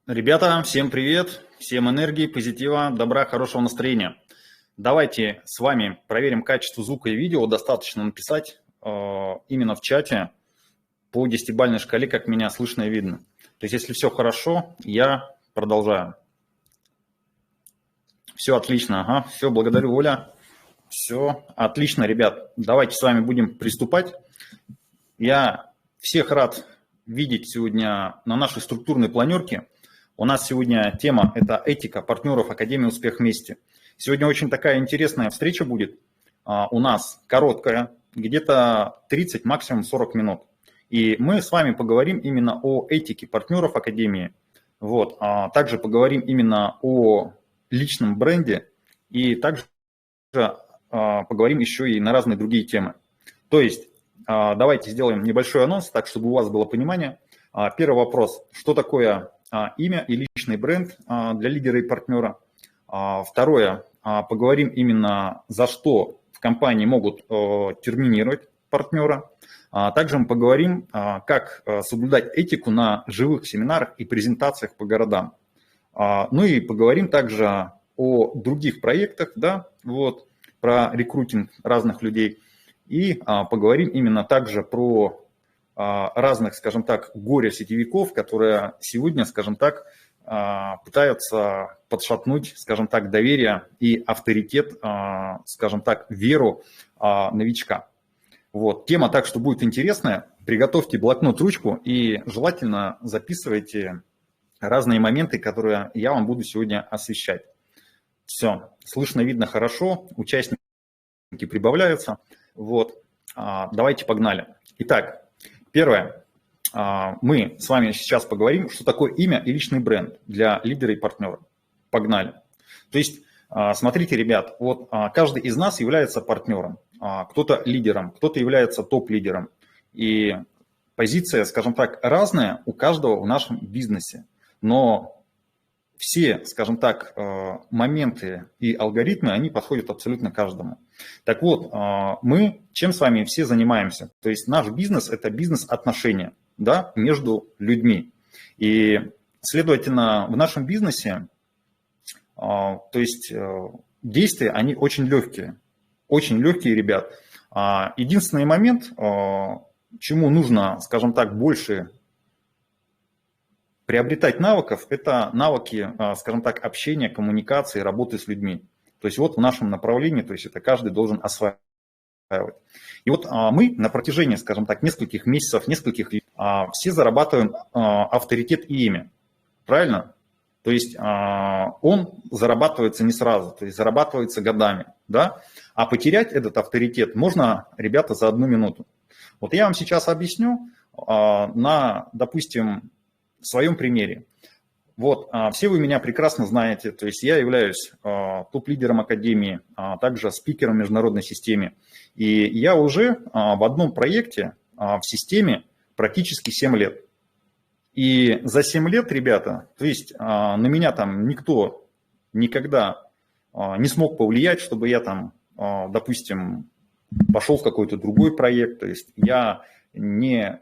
Ребята, всем привет, всем энергии, позитива, добра, хорошего настроения. Давайте с вами проверим качество звука и видео. Достаточно написать именно в чате по 10-бальной шкале, как меня слышно и видно. То есть, если все хорошо, я продолжаю. Все отлично, ага, все, благодарю, Оля. Все отлично, ребят. Давайте с вами будем приступать. Я всех рад видеть сегодня на нашей структурной планерке. У нас сегодня тема – это этика партнеров Академии «Успех вместе». Сегодня очень такая интересная встреча будет. У нас короткая, где-то 30, максимум 40 минут. И мы с вами поговорим именно о этике партнеров Академии. Вот. Также поговорим именно о личном бренде и также поговорим еще и на разные другие темы. То есть давайте сделаем небольшой анонс, так чтобы у вас было понимание. Первый вопрос. Что такое имя и личный бренд для лидера и партнера? Второе. Поговорим именно, за что в компании могут терминировать партнера. Также мы поговорим, как соблюдать этику на живых семинарах и презентациях по городам. Ну и поговорим также о других проектах, да, вот, про рекрутинг разных людей. И поговорим именно также про разных, скажем так, горе-сетевиков, которые сегодня, скажем так, пытаются подшатнуть, скажем так, доверие и авторитет, скажем так, веру новичка. Вот. Тема так, что будет интересная. Приготовьте блокнот, ручку и желательно записывайте разные моменты, которые я вам буду сегодня освещать. Все, слышно, видно хорошо, участники прибавляются. Вот. Давайте погнали. Итак, первое. Мы с вами сейчас поговорим, что такое имя и личный бренд для лидера и партнера. Погнали. То есть, смотрите, ребят, вот каждый из нас является партнером, кто-то лидером, кто-то является топ-лидером. И позиция, скажем так, разная у каждого в нашем бизнесе. Но все, скажем так, моменты и алгоритмы, они подходят абсолютно каждому. Так вот, мы чем с вами все занимаемся? То есть наш бизнес – это бизнес-отношения, да, между людьми. И, следовательно, в нашем бизнесе, то есть действия, они очень легкие, ребят. Единственный момент, чему нужно, скажем так, больше приобретать навыков – это навыки, скажем так, общения, коммуникации, работы с людьми. То есть вот в нашем направлении, то есть это каждый должен осваивать. И вот мы на протяжении, скажем так, нескольких месяцев, нескольких лет все зарабатываем авторитет и имя. Правильно? То есть он зарабатывается не сразу, то есть зарабатывается годами. Да? А потерять этот авторитет можно, ребята, за 1 минуту. Вот я вам сейчас объясню на, допустим, в своем примере. Вот, все вы меня прекрасно знаете, то есть я являюсь топ-лидером Академии, также спикером в международной системе. И я уже в одном проекте в системе практически 7 лет. И за 7 лет, ребята, то есть на меня там никто никогда не смог повлиять, чтобы я там, допустим, пошел в какой-то другой проект. То есть я не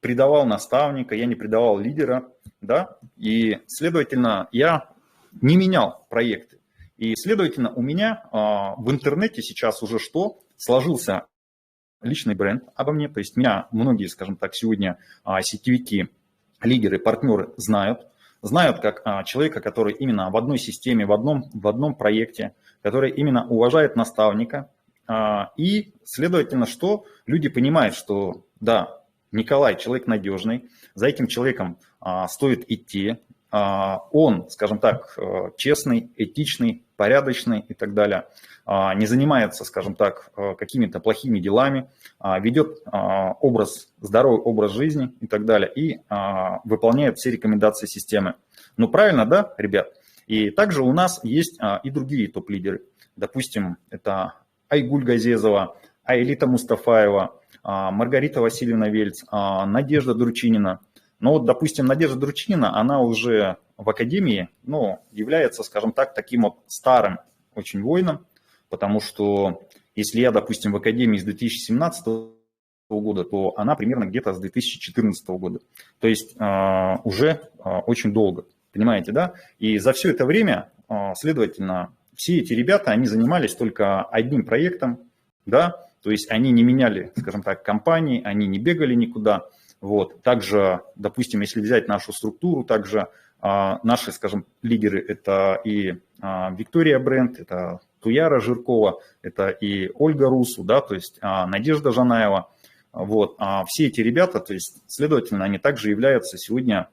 предавал наставника, я не предавал лидера, да, и, следовательно, я не менял проекты. И, следовательно, у меня в интернете сейчас уже что? Сложился личный бренд обо мне, то есть меня многие, скажем так, сегодня сетевики, лидеры, партнеры знают как человека, который именно в одной системе, в одном проекте, который именно уважает наставника. И, следовательно, что люди понимают, что да, Николай человек надежный, за этим человеком стоит идти, он, скажем так, честный, этичный, порядочный и так далее, не занимается, скажем так, какими-то плохими делами, ведет здоровый образ жизни и так далее, и выполняет все рекомендации системы. Ну, правильно, да, ребят? И также у нас есть и другие топ-лидеры. Допустим, это Айгуль Газезова, Аэлита Мустафаева, Маргарита Васильевна Вельц, Надежда Дручинина. Но вот, допустим, Надежда Дручинина, она уже в Академии, является, скажем так, таким вот старым очень воином, потому что если я, допустим, в Академии с 2017 года, то она примерно где-то с 2014 года. То есть уже очень долго. Понимаете, да? И за все это время, следовательно, все эти ребята, они занимались только одним проектом, да, то есть они не меняли, скажем так, компании, они не бегали никуда. Вот. Также, допустим, если взять нашу структуру, также наши, скажем, лидеры – это и Виктория Бренд, это Туяра Жиркова, это и Ольга Русу, да, то есть Надежда Жанаева. Вот. Все эти ребята, то есть, следовательно, они также являются сегодня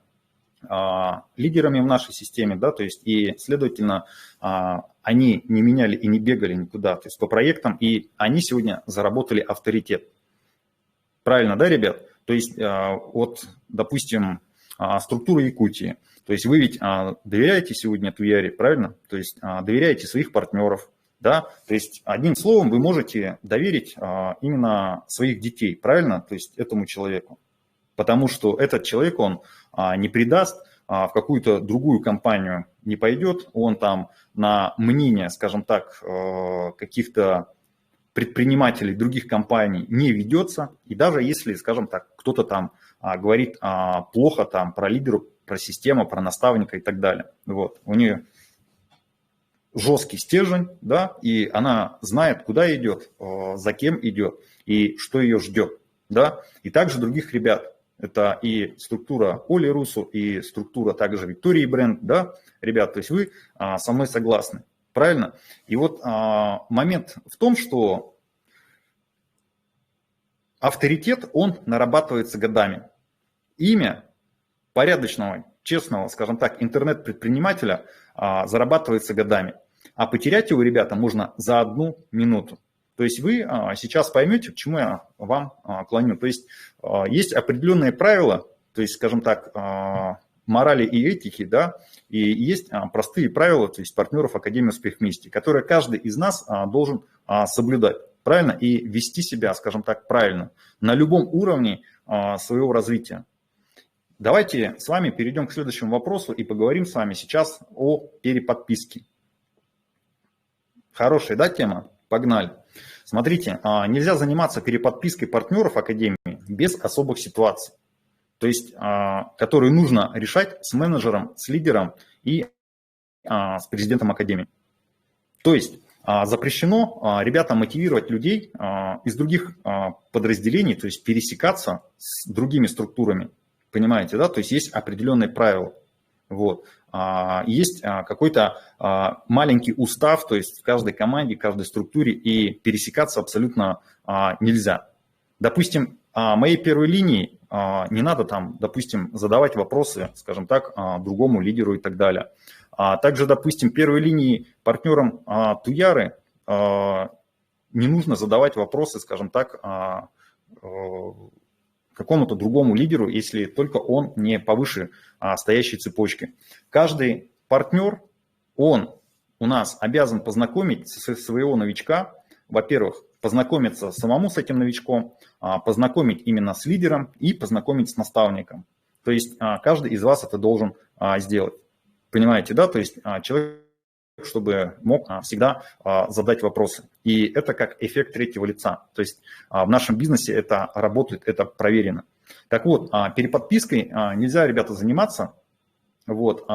лидерами в нашей системе, да, то есть и, следовательно, они не меняли и не бегали никуда, то есть по проектам, и они сегодня заработали авторитет. Правильно, да, ребят? То есть вот, допустим, структура Якутии, то есть вы ведь доверяете сегодня Туяре, правильно? То есть доверяете своих партнеров, да, то есть одним словом вы можете доверить именно своих детей, правильно, то есть этому человеку. Потому что этот человек, он не предаст, в какую-то другую компанию не пойдет, он там на мнение, скажем так, каких-то предпринимателей других компаний не ведется. И даже если, скажем так, кто-то там говорит плохо там про лидера, про систему, про наставника и так далее. Вот. У нее жесткий стержень, да, и она знает, куда идет, за кем идет и что ее ждет. Да. И также других ребят. Это и структура Оли Русу, и структура также Виктории Бренд, да, ребят, то есть вы со мной согласны, правильно? И вот момент в том, что авторитет, он нарабатывается годами. Имя порядочного, честного, скажем так, интернет-предпринимателя зарабатывается годами, а потерять его, ребята, можно за 1 минуту. То есть вы сейчас поймете, к чему я вам клоню. То есть есть определенные правила, то есть, скажем так, морали и этики, да, и есть простые правила, то есть партнеров Академии Успех Вместе, которые каждый из нас должен соблюдать, правильно, и вести себя, скажем так, правильно, на любом уровне своего развития. Давайте с вами перейдем к следующему вопросу и поговорим с вами сейчас о переподписке. Хорошая, да, тема? Погнали. Смотрите, нельзя заниматься переподпиской партнеров Академии без особых ситуаций, то есть, которые нужно решать с менеджером, с лидером и с президентом Академии. То есть запрещено ребятам мотивировать людей из других подразделений, то есть пересекаться с другими структурами, понимаете, да? То есть есть определенные правила. Вот. Есть какой-то маленький устав, то есть в каждой команде, в каждой структуре, и пересекаться абсолютно нельзя. Допустим, моей первой линии не надо там, допустим, задавать вопросы, скажем так, другому лидеру и так далее. Также, допустим, первой линии партнерам Туяры не нужно задавать вопросы, скажем так, какому-то другому лидеру, если только он не повыше стоящей цепочки. Каждый партнер, он у нас обязан познакомить своего новичка, во-первых, познакомиться самому с этим новичком, познакомить именно с лидером и познакомить с наставником. То есть каждый из вас это должен сделать. Понимаете, да? То есть человек, чтобы мог всегда задать вопросы. И это как эффект третьего лица. То есть в нашем бизнесе это работает, это проверено. Так вот, переподпиской нельзя, ребята, заниматься вот,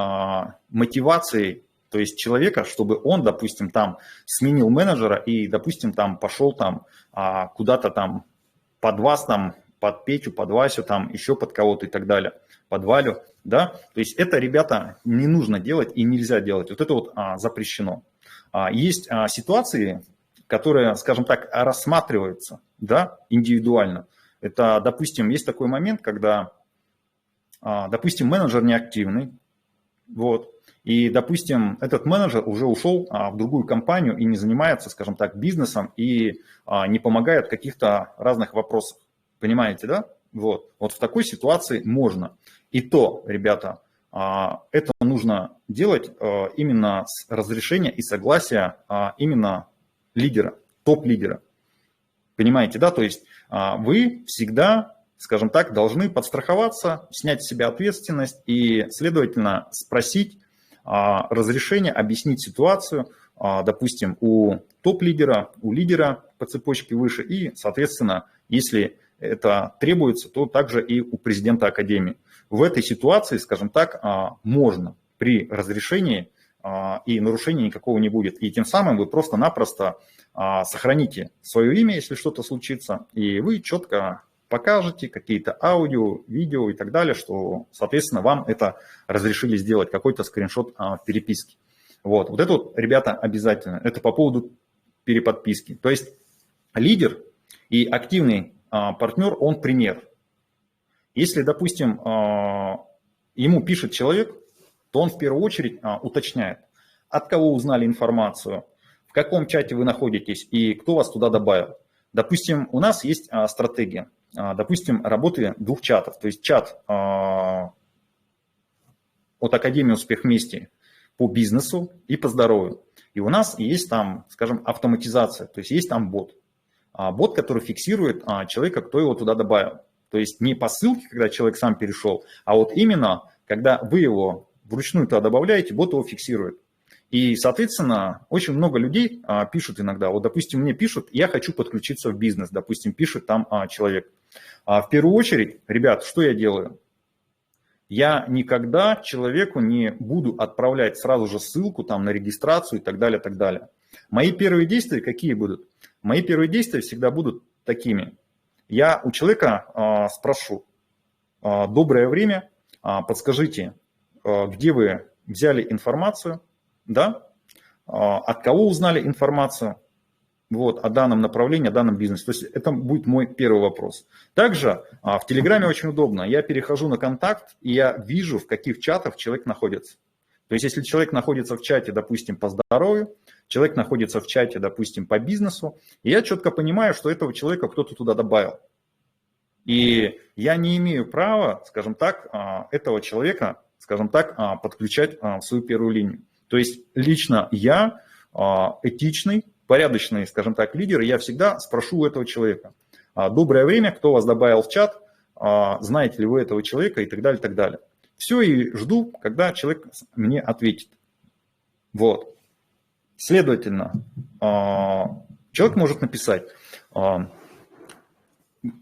мотивацией, то есть человека, чтобы он, допустим, там сменил менеджера и, допустим, там пошел там куда-то там под вас, там, под Петю, под Васю, там еще под кого-то и так далее, под Валю, да, то есть это, ребята, не нужно делать и нельзя делать, вот это вот запрещено. Есть ситуации, которые, скажем так, рассматриваются, да, индивидуально. Это, допустим, есть такой момент, когда, допустим, менеджер неактивный, вот, и, допустим, этот менеджер уже ушел в другую компанию и не занимается, скажем так, бизнесом и не помогает в каких-то разных вопросах. Понимаете, да? Вот в такой ситуации можно. И то, ребята, это нужно делать именно с разрешения и согласия именно лидера, топ-лидера. Понимаете, да? То есть вы всегда, скажем так, должны подстраховаться, снять с себя ответственность и, следовательно, спросить разрешение, объяснить ситуацию, допустим, у топ-лидера, у лидера по цепочке выше и, соответственно, если это требуется, то также и у президента Академии. В этой ситуации, скажем так, можно. при разрешении и нарушения никакого не будет. И тем самым вы просто-напросто сохраните свое имя, если что-то случится, и вы четко покажете какие-то аудио, видео и так далее, что, соответственно, вам это разрешили сделать, какой-то скриншот переписки. Вот это вот, ребята, обязательно. Это по поводу переподписки. То есть лидер и активный партнер, он пример. Если, допустим, ему пишет человек, то он в первую очередь уточняет, от кого узнали информацию, в каком чате вы находитесь и кто вас туда добавил. Допустим, у нас есть стратегия, допустим, работы двух чатов. То есть чат от Академии Успех Вместе по бизнесу и по здоровью. И у нас есть там, скажем, автоматизация, то есть есть там бот. Бот, который фиксирует человека, кто его туда добавил. То есть не по ссылке, когда человек сам перешел, а вот именно, когда вы его вручную туда добавляете, бот его фиксирует. И, соответственно, очень много людей пишут иногда. Вот, допустим, мне пишут, я хочу подключиться в бизнес, допустим, пишет там человек. В первую очередь, ребят, что я делаю? Я никогда человеку не буду отправлять сразу же ссылку там, на регистрацию и так далее, так далее. Мои первые действия какие будут? Мои первые действия всегда будут такими. Я у человека спрошу: доброе время, подскажите, где вы взяли информацию, да? От кого узнали информацию вот, о данном направлении, о данном бизнесе. То есть это будет мой первый вопрос. Также в Телеграме очень удобно. Я перехожу на контакт, и я вижу, в каких чатах человек находится. То есть если человек находится в чате, допустим, по здоровью, человек находится в чате, допустим, по бизнесу, и я четко понимаю, что этого человека кто-то туда добавил. И я не имею права, скажем так, этого человека, скажем так, подключать в свою первую линию. То есть лично я этичный, порядочный, скажем так, лидер, и я всегда спрошу у этого человека: доброе время, кто вас добавил в чат, знаете ли вы этого человека и так далее, так далее. Все, и жду, когда человек мне ответит. Вот. Следовательно, человек может написать: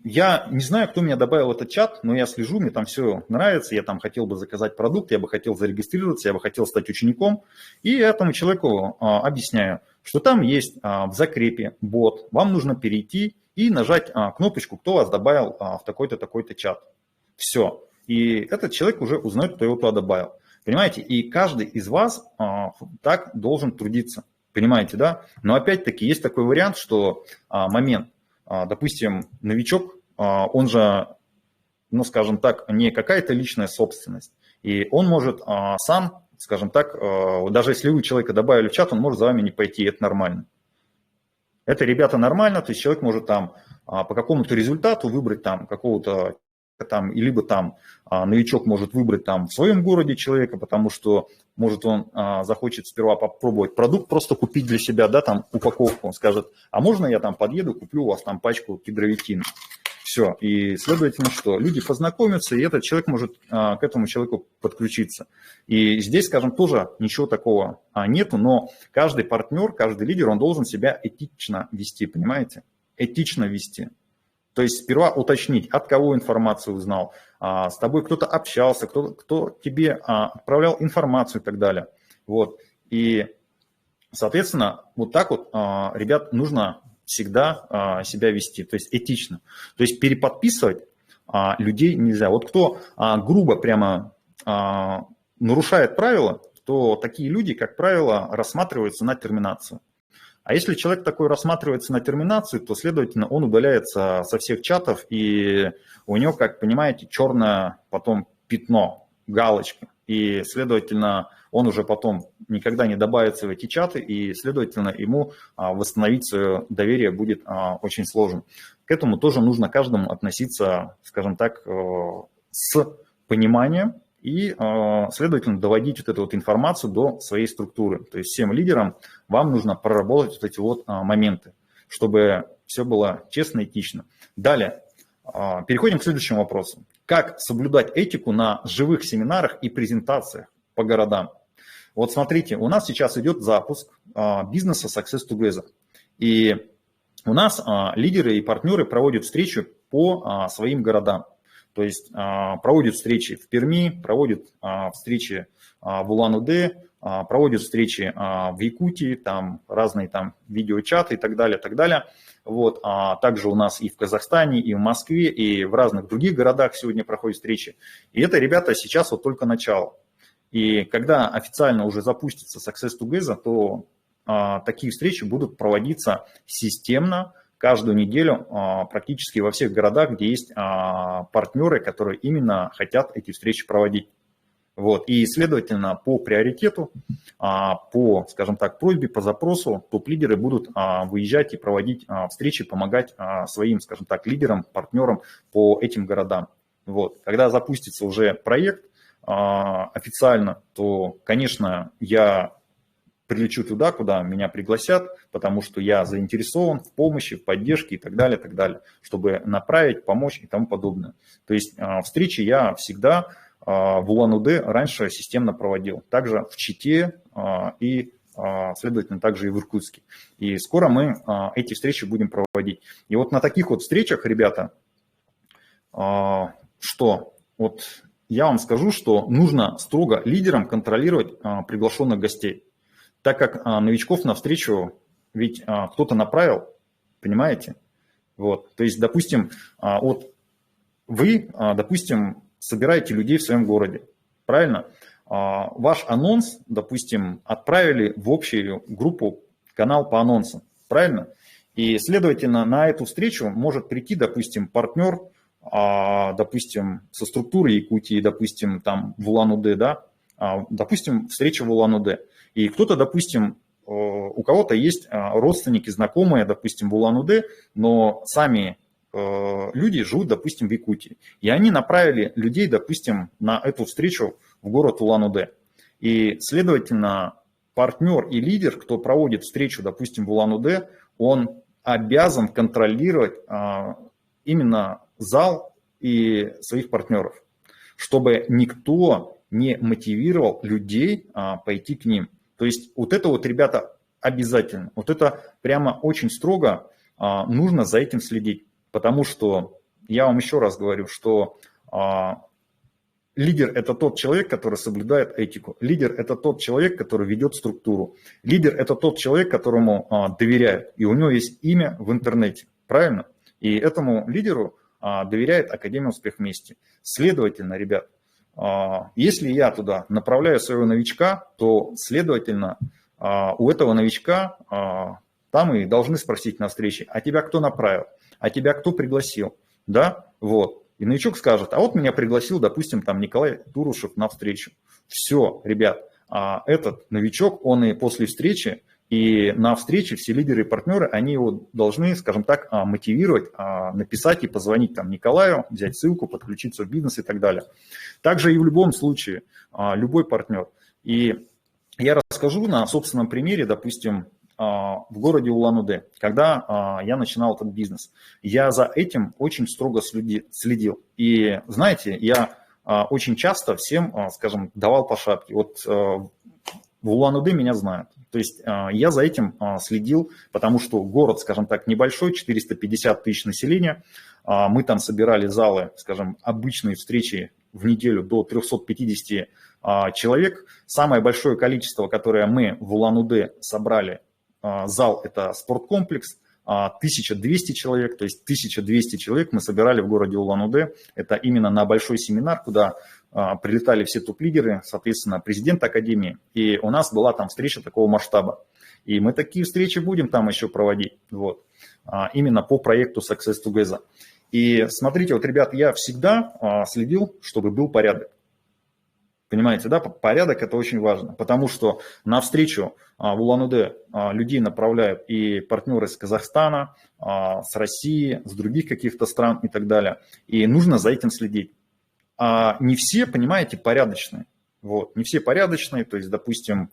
я не знаю, кто меня добавил в этот чат, но я слежу, мне там все нравится, я там хотел бы заказать продукт, я бы хотел зарегистрироваться, я бы хотел стать учеником. И я этому человеку объясняю, что там есть в закрепе бот, вам нужно перейти и нажать кнопочку, кто вас добавил в такой-то, такой-то чат. Все. И этот человек уже узнает, кто его туда добавил. Понимаете? И каждый из вас так должен трудиться. Понимаете, да? Но опять-таки есть такой вариант, что момент. Допустим, новичок, он же, ну, скажем так, не какая-то личная собственность. И он может сам, скажем так, даже если вы человека добавили в чат, он может за вами не пойти, это нормально. Это, ребята, нормально, то есть человек может там по какому-то результату выбрать там какого-то там, и либо там новичок может выбрать там в своем городе человека, потому что, может, он захочет сперва попробовать продукт, просто купить для себя, да, там упаковку, он скажет: а можно я там подъеду, куплю у вас там пачку кедровитины. Все, и следовательно, что люди познакомятся, и этот человек может к этому человеку подключиться. И здесь, скажем, тоже ничего такого нету, но каждый партнер, каждый лидер, он должен себя этично вести, понимаете? Этично вести. То есть сперва уточнить, от кого информацию узнал, с тобой кто-то общался, кто тебе отправлял информацию и так далее. Вот. И, соответственно, вот так вот, ребят, нужно всегда себя вести, то есть этично. То есть переподписывать людей нельзя. Вот кто грубо прямо нарушает правила, то такие люди, как правило, рассматриваются на терминацию. А если человек такой рассматривается на терминацию, то, следовательно, он удаляется со всех чатов, и у него, как понимаете, черное потом пятно, галочка. И, следовательно, он уже потом никогда не добавится в эти чаты, и, следовательно, ему восстановить свое доверие будет очень сложно. К этому тоже нужно каждому относиться, скажем так, с пониманием, и, следовательно, доводить вот эту вот информацию до своей структуры. То есть всем лидерам вам нужно проработать вот эти вот моменты, чтобы все было честно и этично. Далее, переходим к следующему вопросу. Как соблюдать этику на живых семинарах и презентациях по городам? Вот смотрите, у нас сейчас идет запуск бизнеса Success Together. И у нас лидеры и партнеры проводят встречу по своим городам. То есть проводит встречи в Перми, проводит встречи в Улан-Удэ, проводит встречи в Якутии, там разные там видеочаты и так далее, так далее. Вот. Также у нас и в Казахстане, и в Москве, и в разных других городах сегодня проходят встречи. И это, ребята, сейчас вот только начало. И когда официально уже запустится Success Together, то такие встречи будут проводиться системно, каждую неделю практически во всех городах, где есть партнеры, которые именно хотят эти встречи проводить. Вот. И, следовательно, по приоритету, по, скажем так, просьбе, по запросу топ-лидеры будут выезжать и проводить встречи, помогать своим, скажем так, лидерам, партнерам по этим городам. Вот. Когда запустится уже проект официально, то, конечно, я прилечу туда, куда меня пригласят, потому что я заинтересован в помощи, в поддержке и так далее, чтобы направить, помочь и тому подобное. То есть встречи я всегда в Улан-Удэ раньше системно проводил, также в Чите и, следовательно, также и в Иркутске. И скоро мы эти встречи будем проводить. И вот на таких вот встречах, ребята, что вот я вам скажу, что нужно строго лидерам контролировать приглашенных гостей, так как новичков на встречу ведь кто-то направил, понимаете? Вот, то есть, допустим, вот вы, допустим, собираете людей в своем городе, правильно? Ваш анонс, допустим, отправили в общую группу, канал по анонсам, правильно? И, следовательно, на эту встречу может прийти, допустим, партнер, допустим, со структуры Якутии, допустим, там в Улан-Удэ, да, допустим, встреча в Улан-Удэ. И кто-то, допустим, у кого-то есть родственники, знакомые, допустим, в Улан-Удэ, но сами люди живут, допустим, в Якутии. И они направили людей, допустим, на эту встречу в город Улан-Удэ. И, следовательно, партнер и лидер, кто проводит встречу, допустим, в Улан-Удэ, он обязан контролировать именно зал и своих партнеров, чтобы никто не мотивировал людей пойти к ним. То есть вот это вот, ребята, обязательно. Вот это прямо очень строго нужно за этим следить. Потому что, я вам еще раз говорю, что лидер – это тот человек, который соблюдает этику. Лидер – это тот человек, который ведет структуру. Лидер – это тот человек, которому доверяют. И у него есть имя в интернете. Правильно? И этому лидеру доверяет Академия «Успех вместе». Следовательно, ребят, если я туда направляю своего новичка, то, следовательно, у этого новичка там и должны спросить на встрече, а тебя кто направил, а тебя кто пригласил, да, вот. И новичок скажет, а вот меня пригласил, допустим, там Николай Турушев на встречу. Все, ребят, этот новичок, он и после встречи, и на встрече все лидеры и партнеры, они его должны, скажем так, мотивировать, написать и позвонить там Николаю, взять ссылку, подключиться в бизнес и так далее. Также и в любом случае, любой партнер. И я расскажу на собственном примере, допустим, в городе Улан-Удэ, когда я начинал этот бизнес. Я за этим очень строго следил. И знаете, я очень часто всем, скажем, давал по шапке. Вот в Улан-Удэ меня знают. То есть я за этим следил, потому что город, скажем так, небольшой, 450 тысяч населения. Мы там собирали залы, скажем, обычные встречи в неделю до 350 человек. Самое большое количество, которое мы в Улан-Удэ собрали, зал – это спорткомплекс, 1200 человек, то есть 1200 человек мы собирали в городе Улан-Удэ. Это именно на большой семинар, куда прилетали все топ-лидеры, соответственно, президент Академии. И у нас была там встреча такого масштаба. И мы такие встречи будем там еще проводить, вот, именно по проекту Success Together. И смотрите, вот, ребят, я всегда следил, чтобы был порядок. Понимаете, да, порядок – это очень важно, потому что на встречу в Улан-Удэ людей направляют и партнеры из Казахстана, с России, с других каких-то стран и так далее. И нужно за этим следить. А не все, понимаете, порядочные. Вот, не все порядочные, то есть, допустим,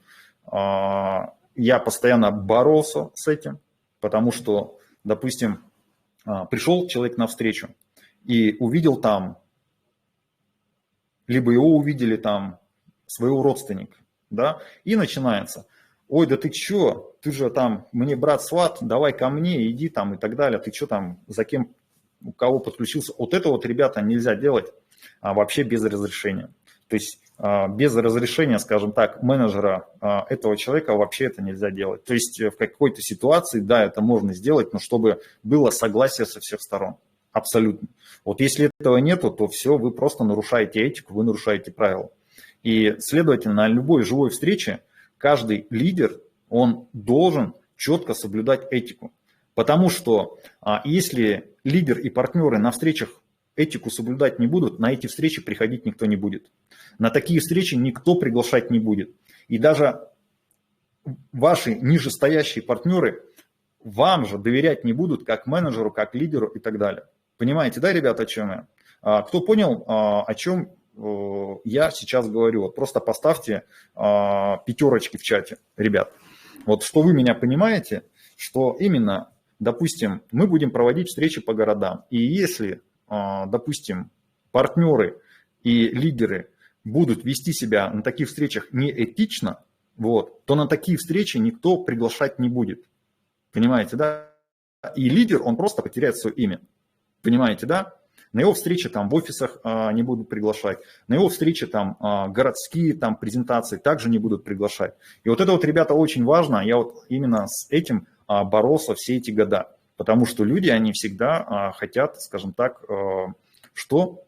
я постоянно боролся с этим, потому что, допустим, пришел человек на встречу и увидел там, либо его увидели там, своего родственника, да, и начинается, ой, да ты чё, ты же там, мне брат-сват, давай ко мне, иди там и так далее, ты чё там, за кем у кого подключился. Вот это вот, ребята, нельзя делать вообще без разрешения. То есть без разрешения, скажем так, менеджера этого человека вообще это нельзя делать. То есть в какой-то ситуации, да, это можно сделать, но чтобы было согласие со всех сторон. Абсолютно. Вот если этого нету, то все, вы просто нарушаете этику, вы нарушаете правила. И, следовательно, на любой живой встрече каждый лидер, он должен четко соблюдать этику. Потому что если лидер и партнеры на встречах этику соблюдать не будут, на эти встречи приходить никто не будет. На такие встречи никто приглашать не будет. И даже ваши нижестоящие партнеры вам же доверять не будут как менеджеру, как лидеру и так далее. Понимаете, да, ребята, о чем я? Кто понял, о чем я сейчас говорю? Вот просто поставьте пятерочки в чате, ребят. Вот что вы меня понимаете, что именно, допустим, мы будем проводить встречи по городам. И если, допустим, партнеры и лидеры будут вести себя на таких встречах неэтично, вот, то на такие встречи никто приглашать не будет. Понимаете, да? И лидер, он просто потеряет свое имя. Понимаете, да? На его встречи там в офисах не будут приглашать, на его встречи там городские там презентации также не будут приглашать. И вот это вот, ребята, очень важно. Я вот именно с этим боролся все эти года, потому что люди, они всегда хотят, скажем так, что,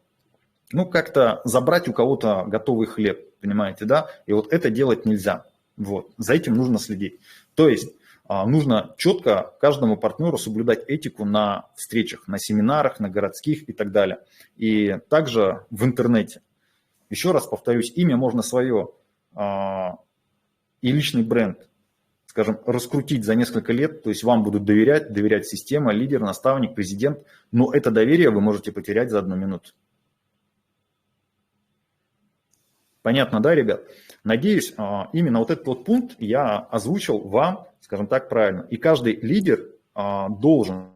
ну, как-то забрать у кого-то готовый хлеб, понимаете, да? И вот это делать нельзя. Вот, за этим нужно следить. То есть нужно четко каждому партнеру соблюдать этику на встречах, на семинарах, на городских и так далее. И также в интернете. Еще раз повторюсь, имя можно свое и личный бренд, скажем, раскрутить за несколько лет. То есть вам будут доверять система, лидер, наставник, президент. Но это доверие вы можете потерять за 1 минуту. Понятно, да, ребят? Надеюсь, именно вот этот вот пункт я озвучил вам, скажем так, правильно. И каждый лидер должен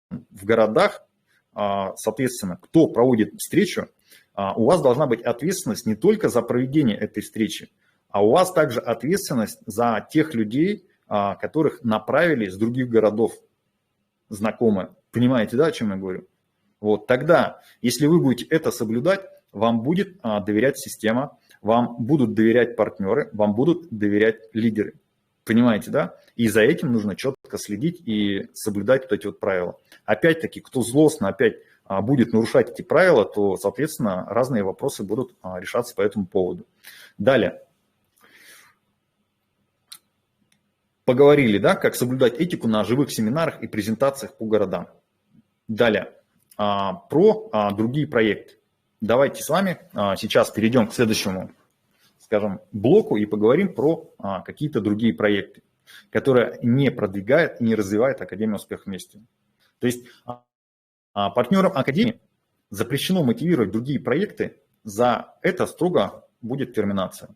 в городах, соответственно, кто проводит встречу, у вас должна быть ответственность не только за проведение этой встречи, а у вас также ответственность за тех людей, которых направили из других городов знакомые. Понимаете, да, о чем я говорю? Вот тогда, если вы будете это соблюдать, вам будет доверять система, вам будут доверять партнеры, вам будут доверять лидеры. Понимаете, да? И за этим нужно четко следить и соблюдать вот эти вот правила. Опять-таки, кто злостно опять будет нарушать эти правила, то, соответственно, разные вопросы будут решаться по этому поводу. Далее. Поговорили, да, как соблюдать этику на живых семинарах и презентациях по городам. Далее. Про другие проекты. Давайте с вами сейчас перейдем к следующему, скажем, блоку и поговорим про какие-то другие проекты, которые не продвигают и не развивают Академию Успех Вместе. То есть партнерам Академии запрещено мотивировать другие проекты, за это строго будет терминация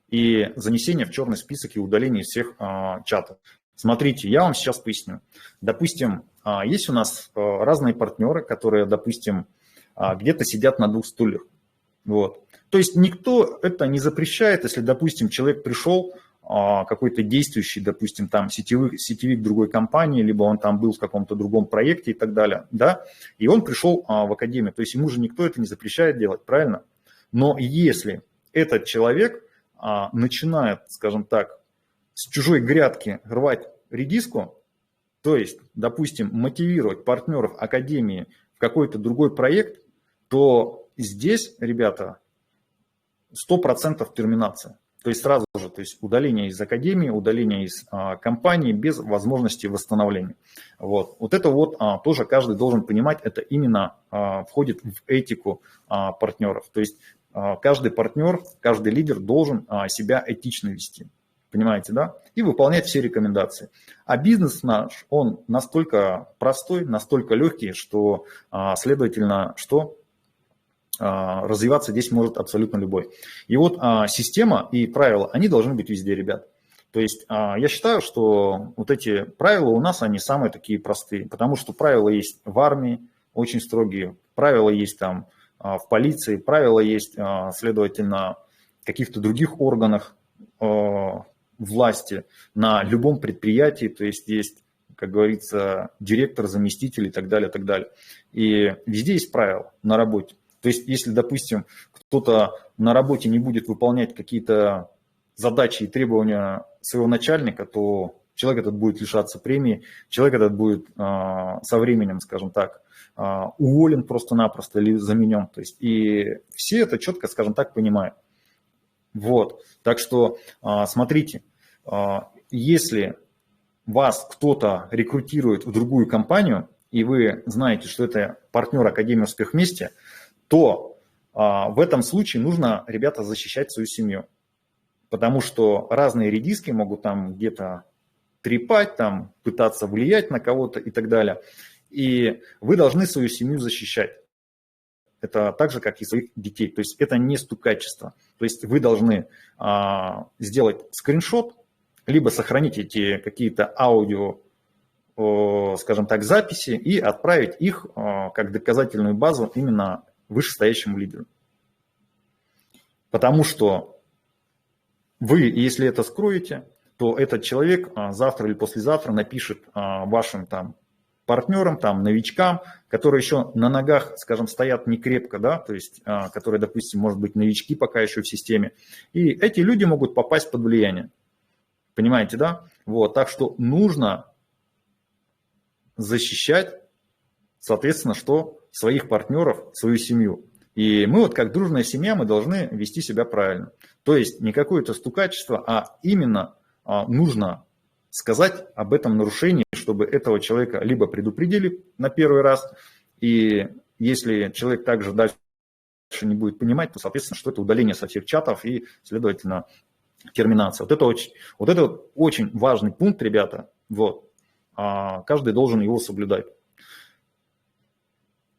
и занесение в черный список и удаление из всех чатов. Смотрите, я вам сейчас поясню. Допустим, есть у нас разные партнеры, которые, допустим, где-то сидят на 2 стульях. Вот. То есть никто это не запрещает, если, допустим, человек пришел, какой-то действующий, допустим, там сетевик другой компании, либо он там был в каком-то другом проекте и так далее, да, и он пришел в Академию, то есть ему же никто это не запрещает делать, правильно? Но если этот человек начинает, скажем так, с чужой грядки рвать редиску, то есть, допустим, мотивировать партнеров Академии в какой-то другой проект, то здесь, ребята, 100% терминация. То есть сразу же, то есть удаление из Академии, удаление из компании без возможности восстановления. Вот это вот тоже каждый должен понимать, это именно входит в этику партнеров. То есть каждый партнер, каждый лидер должен себя этично вести. Понимаете, да? И выполнять все рекомендации. А бизнес наш, он настолько простой, настолько легкий, что, следовательно, что развиваться здесь может абсолютно любой. И вот система и правила, они должны быть везде, ребят. То есть я считаю, что вот эти правила у нас, они самые такие простые, потому что правила есть в армии, очень строгие, правила есть там в полиции, правила есть, следовательно, в каких-то других органах власти, на любом предприятии, то есть есть как говорится, директор, заместитель и так далее, и так далее. И везде есть правила на работе. То есть, если, допустим, кто-то на работе не будет выполнять какие-то задачи и требования своего начальника, то человек этот будет лишаться премии, человек этот будет со временем, скажем так, уволен просто-напросто или заменен. То есть, и все это четко, скажем так, понимают. Вот. Так что смотрите, если вас кто-то рекрутирует в другую компанию, и вы знаете, что это партнер Академии Успех Вместе, то в этом случае нужно, ребята, защищать свою семью. Потому что разные редиски могут там где-то трепать, там, пытаться влиять на кого-то и так далее. И вы должны свою семью защищать. Это так же, как и своих детей. То есть это не стукачество. То есть вы должны сделать скриншот, либо сохранить эти какие-то аудио, скажем так, записи и отправить их как доказательную базу именно вышестоящему лидеру. Потому что вы, если это скроете, то этот человек завтра или послезавтра напишет вашим там партнерам, там, новичкам, которые еще на ногах, скажем, стоят не крепко, да, то есть, которые, допустим, может быть, новички пока еще в системе. И эти люди могут попасть под влияние. Понимаете, да? Вот, так что нужно защищать, соответственно, что своих партнеров, свою семью. И мы вот как дружная семья, мы должны вести себя правильно. То есть не какое-то стукачество, а именно нужно сказать об этом нарушении, чтобы этого человека либо предупредили на первый раз, и если человек также дальше не будет понимать, то, соответственно, что это удаление со всех чатов и, следовательно, терминация. Вот это очень важный пункт, ребята. Вот. Каждый должен его соблюдать.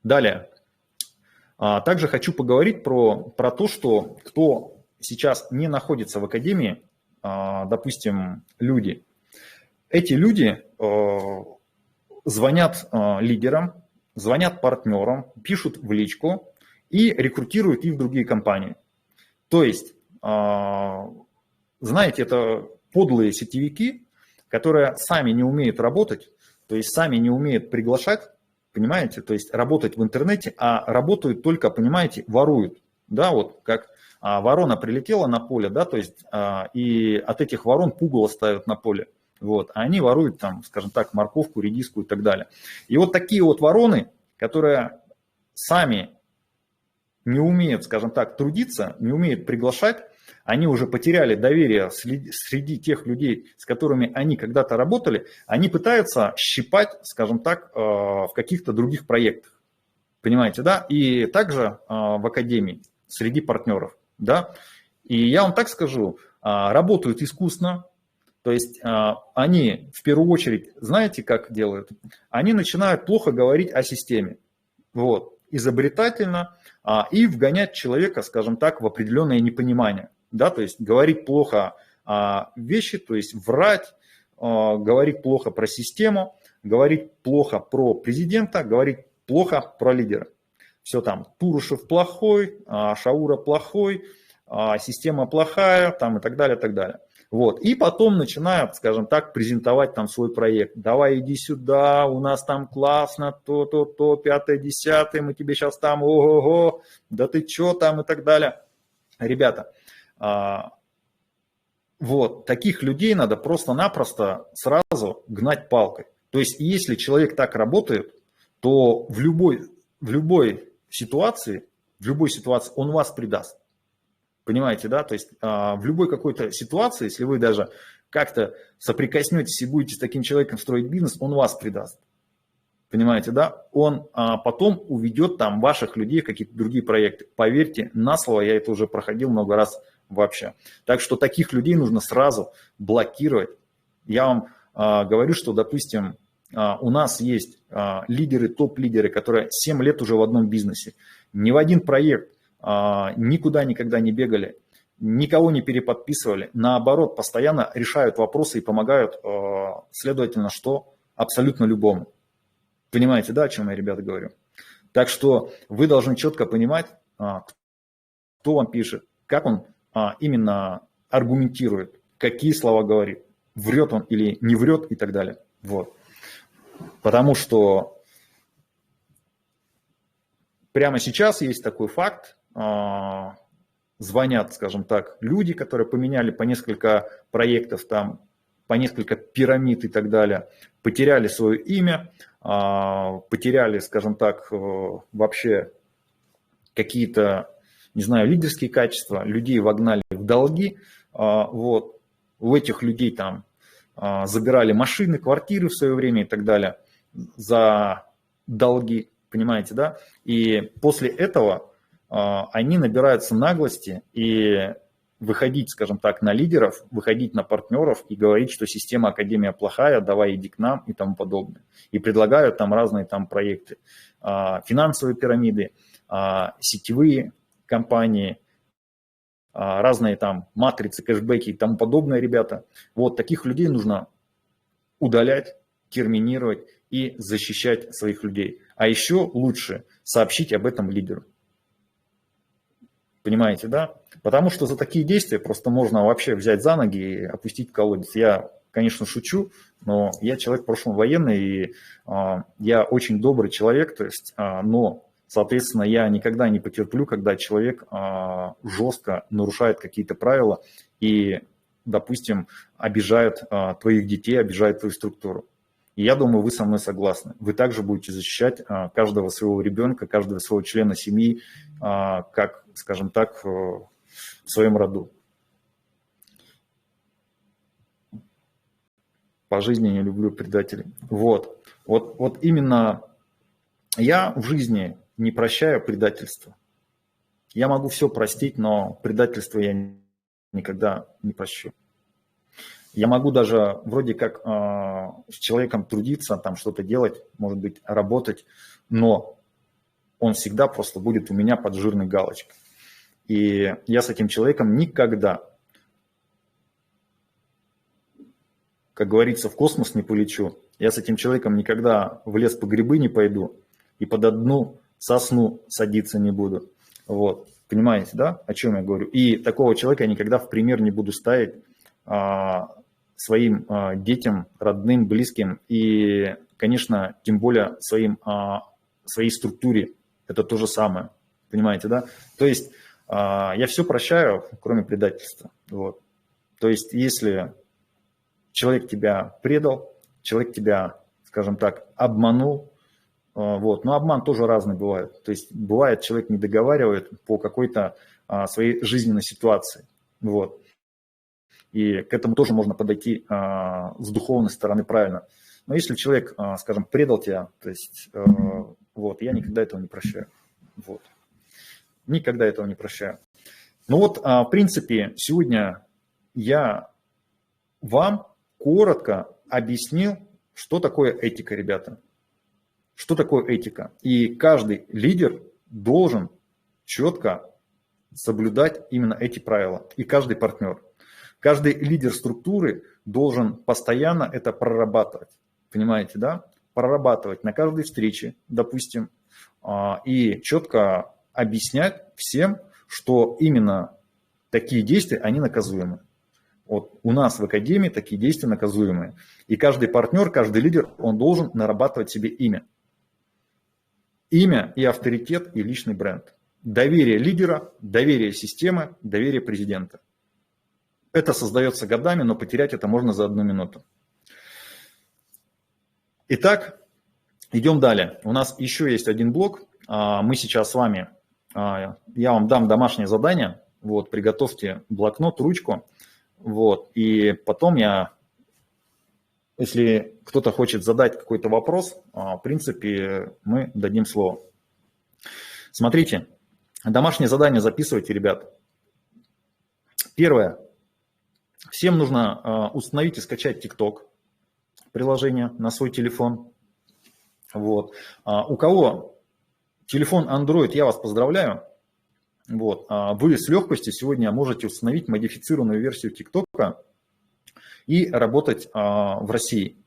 Далее. Также хочу поговорить про то, что кто сейчас не находится в академии, допустим, люди. Эти люди звонят лидерам, звонят партнерам, пишут в личку и рекрутируют их в другие компании. То есть, знаете, это подлые сетевики, которые сами не умеют работать, то есть сами не умеют приглашать, понимаете, то есть работать в интернете, а работают только, понимаете, воруют, да, вот как ворона прилетела на поле, да, то есть и от этих ворон пугало ставят на поле, вот, а они воруют там, скажем так, морковку, редиску и так далее. И вот такие вот вороны, которые сами не умеют, скажем так, трудиться, не умеют приглашать, они уже потеряли доверие среди тех людей, с которыми они когда-то работали, они пытаются щипать, скажем так, в каких-то других проектах. Понимаете, да? И также в академии, среди партнеров, да? И я вам так скажу, работают искусно, то есть они в первую очередь, знаете, как делают? Они начинают плохо говорить о системе, вот, изобретательно, и вгонять человека, скажем так, в определенное непонимание. Да, то есть говорить плохо вещи, то есть врать, говорить плохо про систему, говорить плохо про президента, говорить плохо про лидера. Все там, Турушев плохой, Шаура плохой, система плохая, там и так далее, и так далее. Вот. И потом начинают, скажем так, презентовать там свой проект. Давай иди сюда, у нас там классно, то, пятое, десятое, мы тебе сейчас там, ого-го, да ты чё там и так далее. Ребята, вот, таких людей надо просто-напросто сразу гнать палкой. То есть, если человек так работает, то в любой ситуации он вас предаст. Понимаете, да? То есть, в любой какой-то ситуации, если вы даже как-то соприкоснетесь и будете с таким человеком строить бизнес, он вас предаст. Понимаете, да? Он потом уведет там ваших людей в какие-то другие проекты. Поверьте, на слово, я это уже проходил много раз вообще. Так что таких людей нужно сразу блокировать. Я вам говорю, что, допустим, у нас есть лидеры, топ-лидеры, которые 7 лет уже в одном бизнесе. Ни в один проект никуда никогда не бегали, никого не переподписывали. Наоборот, постоянно решают вопросы и помогают, следовательно, что абсолютно любому. Понимаете, да, о чем я, ребята, говорю? Так что вы должны четко понимать, кто вам пишет, как он именно аргументирует, какие слова говорит, врет он или не врет и так далее. Вот. Потому что прямо сейчас есть такой факт, звонят, скажем так, люди, которые поменяли по несколько проектов, там, по несколько пирамид и так далее, потеряли свое имя, потеряли, скажем так, вообще какие-то, не знаю, лидерские качества, людей вогнали в долги, вот, у этих людей там забирали машины, квартиры в свое время и так далее за долги, понимаете, да? И после этого они набираются наглости и выходить, скажем так, на лидеров, выходить на партнеров и говорить, что система Академия плохая, давай иди к нам и тому подобное. И предлагают там разные там проекты, финансовые пирамиды, сетевые компании, разные там матрицы, кэшбэки и тому подобное, ребята. Вот таких людей нужно удалять, терминировать и защищать своих людей. А еще лучше сообщить об этом лидеру. Понимаете, да? Потому что за такие действия просто можно вообще взять за ноги и опустить в колодец. Я, конечно, шучу, но я человек в прошлом военный, и я очень добрый человек, то есть, но, соответственно, я никогда не потерплю, когда человек жестко нарушает какие-то правила и, допустим, обижает твоих детей, обижает твою структуру. И я думаю, вы со мной согласны. Вы также будете защищать каждого своего ребенка, каждого своего члена семьи, как, скажем так, в своем роду. По жизни не люблю предателей. Вот именно я в жизни не прощаю предательство. Я могу все простить, но предательство я никогда не прощу. Я могу даже вроде как с человеком трудиться, там что-то делать, может быть, работать, но он всегда просто будет у меня под жирной галочкой. И я с этим человеком никогда, как говорится, в космос не полечу. Я с этим человеком никогда в лес по грибы не пойду и под одну сосну садиться не буду. Вот. Понимаете, да, о чем я говорю? И такого человека я никогда в пример не буду ставить своим детям, родным, близким и, конечно, тем более своей структуре. Это то же самое. Понимаете, да? То есть я все прощаю, кроме предательства. Вот. То есть если человек тебя предал, человек тебя, скажем так, обманул, вот. Но обман тоже разный бывает. То есть бывает, человек не договаривает по какой-то своей жизненной ситуации. Вот. И к этому тоже можно подойти с духовной стороны правильно. Но если человек, скажем, предал тебя, то есть вот, я никогда этого не прощаю. Вот. Никогда этого не прощаю. Ну вот, в принципе, сегодня я вам коротко объяснил, что такое этика, ребята. Что такое этика? И каждый лидер должен четко соблюдать именно эти правила. И каждый партнер. Каждый лидер структуры должен постоянно это прорабатывать. Понимаете, да? Прорабатывать на каждой встрече, допустим, и четко объяснять всем, что именно такие действия, они наказуемы. Вот у нас в Академии такие действия наказуемые. И каждый партнер, каждый лидер, он должен нарабатывать себе имя. Имя и авторитет, и личный бренд. Доверие лидера, доверие системы, доверие президента. Это создается годами, но потерять это можно за 1 минуту. Итак, идем далее. У нас еще есть один блок. Мы сейчас с вами, я вам дам домашнее задание. Вот, приготовьте блокнот, ручку. Вот, и потом если кто-то хочет задать какой-то вопрос, в принципе, мы дадим слово. Смотрите, домашнее задание записывайте, ребят. Первое. Всем нужно установить и скачать TikTok приложение на свой телефон. Вот. У кого телефон Android, я вас поздравляю. Вот. Вы с легкостью сегодня можете установить модифицированную версию TikTok и работать в России.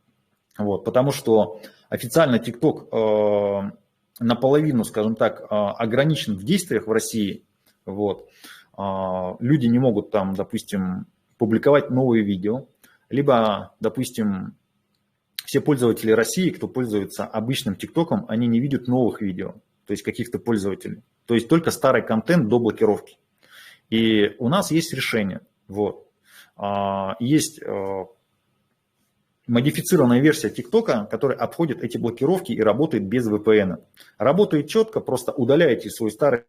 Вот. Потому что официально TikTok наполовину, скажем так, ограничен в действиях в России. Вот. Люди не могут там, допустим, публиковать новые видео, либо, допустим, все пользователи России, кто пользуется обычным ТикТоком, они не видят новых видео, то есть каких-то пользователей. То есть только старый контент до блокировки. И у нас есть решение. Вот. Есть модифицированная версия ТикТока, которая обходит эти блокировки и работает без VPN. Работает четко, просто удаляете свой старый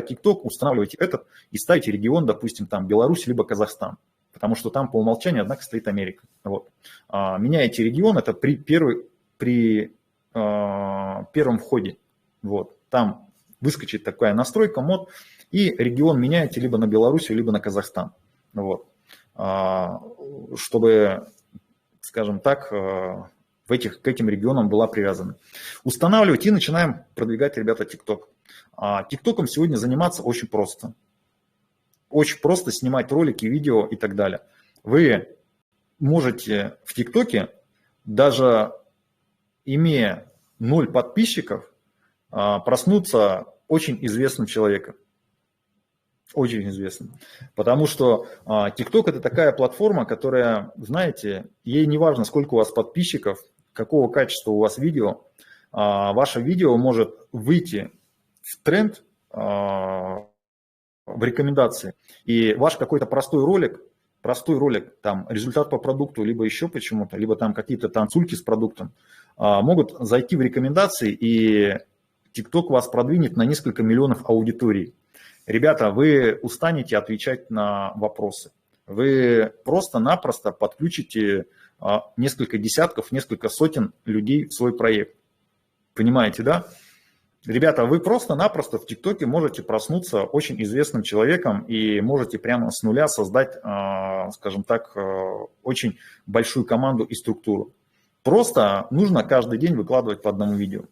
ТикТок, устанавливаете этот и ставите регион, допустим, там Беларусь либо Казахстан. Потому что там по умолчанию, однако, стоит Америка. Вот. Меняете регион, это при первом входе. Вот. Там выскочит такая настройка, мод, и регион меняете либо на Белоруссию, либо на Казахстан. Вот. Чтобы, скажем так, к этим регионам была привязана. Устанавливать и начинаем продвигать, ребята, ТикТок. ТикТоком сегодня заниматься очень просто. Очень просто снимать ролики, видео и так далее. Вы можете в ТикТоке, даже имея 0 подписчиков, проснуться очень известным человеком. Очень известным. Потому что ТикТок – это такая платформа, которая, знаете, ей не важно, сколько у вас подписчиков, какого качества у вас видео. Ваше видео может выйти в тренд, в рекомендации. И ваш какой-то простой ролик, там результат по продукту, либо еще почему-то, либо там какие-то танцульки с продуктом, могут зайти в рекомендации, и TikTok вас продвинет на несколько миллионов аудиторий. Ребята, вы устанете отвечать на вопросы. Вы просто-напросто подключите несколько десятков, несколько сотен людей в свой проект. Понимаете, да? Ребята, вы просто-напросто в ТикТоке можете проснуться очень известным человеком и можете прямо с нуля создать, скажем так, очень большую команду и структуру. Просто нужно каждый день выкладывать по одному видео.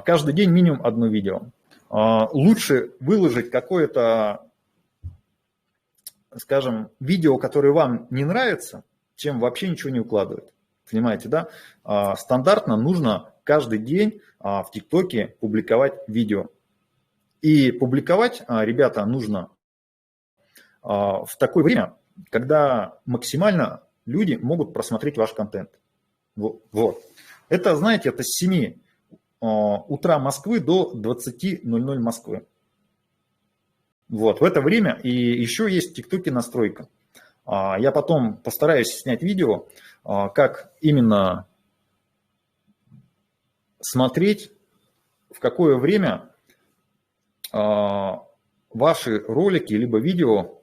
Каждый день минимум одно видео. Лучше выложить какое-то, скажем, видео, которое вам не нравится, чем вообще ничего не укладывать. Понимаете, да? Стандартно нужно каждый день в ТикТоке публиковать видео. И публиковать, ребята, нужно в такое время, когда максимально люди могут просмотреть ваш контент. Вот. Это, знаете, это с 7 утра Москвы до 20:00 Москвы. Вот, в это время. И еще есть в ТикТоке настройка. Я потом постараюсь снять видео, как именно смотреть, в какое время ваши ролики либо видео,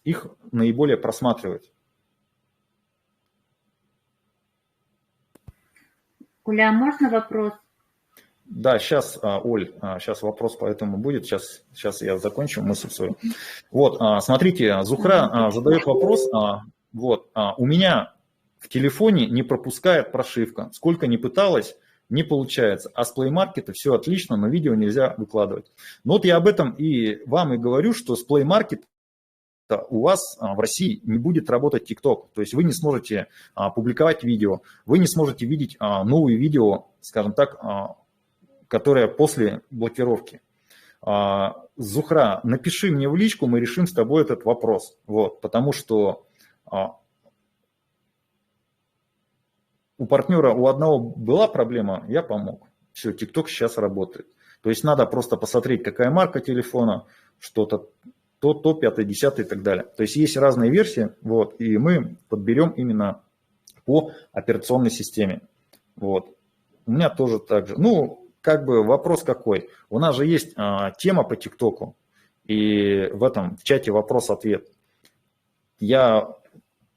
их наиболее просматривать. Оля, а можно вопрос? Да, сейчас, Оль, сейчас вопрос по этому будет. Сейчас я закончу мысль свою. Вот, смотрите, Зухра задает вопрос. Вот, у меня в телефоне не пропускает прошивка. Сколько ни пыталась, не получается. А с Play Market все отлично, но видео нельзя выкладывать. Но вот я об этом и вам и говорю, что с Play Market у вас в России не будет работать TikTok. То есть вы не сможете публиковать видео, вы не сможете видеть новые видео, скажем так, которые после блокировки. Зухра, напиши мне в личку, мы решим с тобой этот вопрос. Вот, потому что у партнера, у одного была проблема, я помог. Все, TikTok сейчас работает. То есть надо просто посмотреть, какая марка телефона, что-то, то, 5, 10 и так далее. То есть есть разные версии, вот, и мы подберем именно по операционной системе. Вот. У меня тоже так же. Как бы вопрос какой? У нас же есть тема по ТикТоку, и в чате вопрос-ответ. Я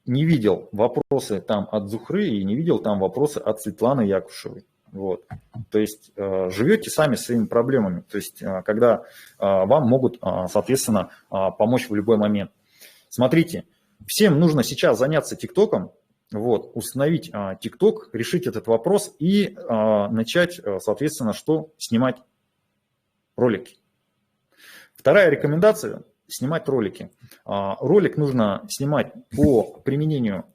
не видел вопросы там от Зухры и не видел там вопросы от Светланы Якушевой. Вот. То есть живете сами своими проблемами, то есть когда вам могут, соответственно, помочь в любой момент. Смотрите, всем нужно сейчас заняться ТикТоком, вот, установить ТикТок, решить этот вопрос и начать, соответственно, что? Снимать ролики. Вторая рекомендация – снимать ролики. Ролик нужно снимать по применению